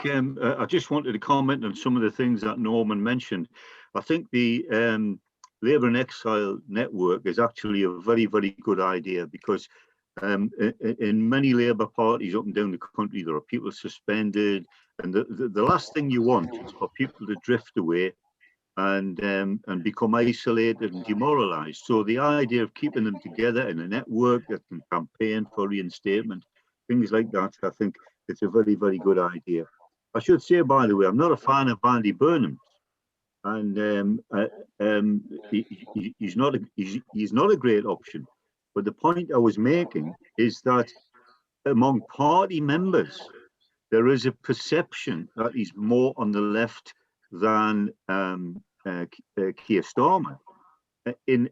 think I just wanted to comment on some of the things that Norman mentioned. I think the Labour in Exile network is actually a very, very good idea, because in many Labour parties up and down the country, there are people suspended, and the last thing you want is for people to drift away and become isolated and demoralised. So the idea of keeping them together in a network that can campaign for reinstatement, things like that, I think it's a very, very good idea. I should say, by the way, I'm not a fan of Andy Burnham, and he's not a great option. But the point I was making is that among party members, there is a perception that he's more on the left than Keir Starmer,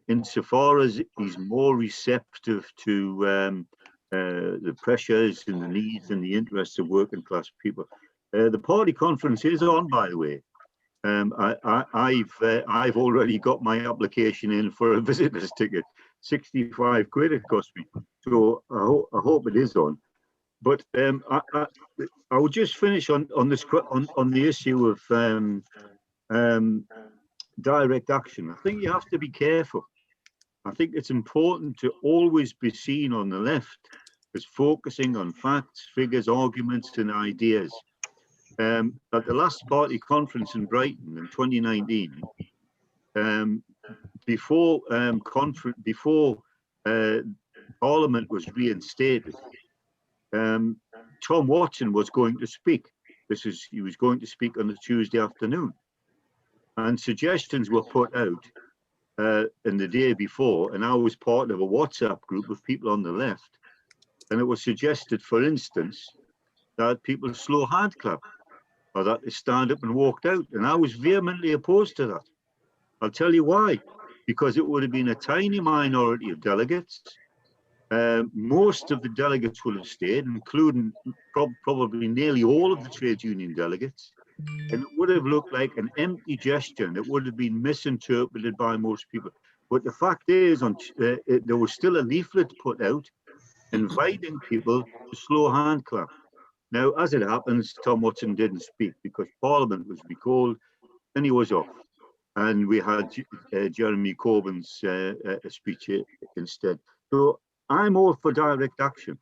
insofar as he's more receptive to the pressures and the needs and the interests of working class people. The party conference is on, by the way. I've already got my application in for a visitor's ticket. 65 quid it cost me. So I hope it is on. But I will just finish on the issue of direct action. I think you have to be careful. I think it's important to always be seen on the left as focusing on facts, figures, arguments, and ideas. At the last party conference in Brighton in 2019, before Parliament was reinstated, Tom Watson was going to speak. He was going to speak on a Tuesday afternoon, and suggestions were put out in the day before, and I was part of a WhatsApp group of people on the left, and it was suggested, for instance, that people slow hand clap, or that they stand up and walked out, and I was vehemently opposed to that. I'll tell you why. Because it would have been a tiny minority of delegates. Most of the delegates will have stayed, including probably nearly all of the trade union delegates, and it would have looked like an empty gesture, and it would have been misinterpreted by most people. But the fact is, there was still a leaflet put out inviting people to slow hand clap. Now, as it happens, Tom Watson didn't speak because Parliament was recalled, and he was off. And we had Jeremy Corbyn's speech instead. So I'm all for direct action.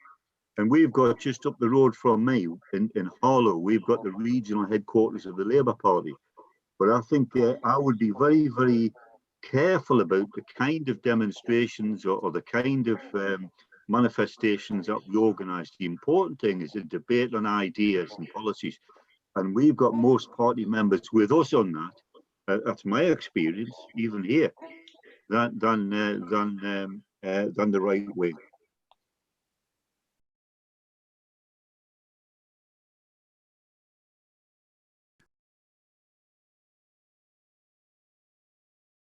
And we've got just up the road from me in Harlow, we've got the regional headquarters of the Labour Party. But I think I would be very, very careful about the kind of demonstrations or the kind of manifestations that we organise. The important thing is a debate on ideas and policies. And we've got most party members with us on that. That's my experience, even here, than the right way.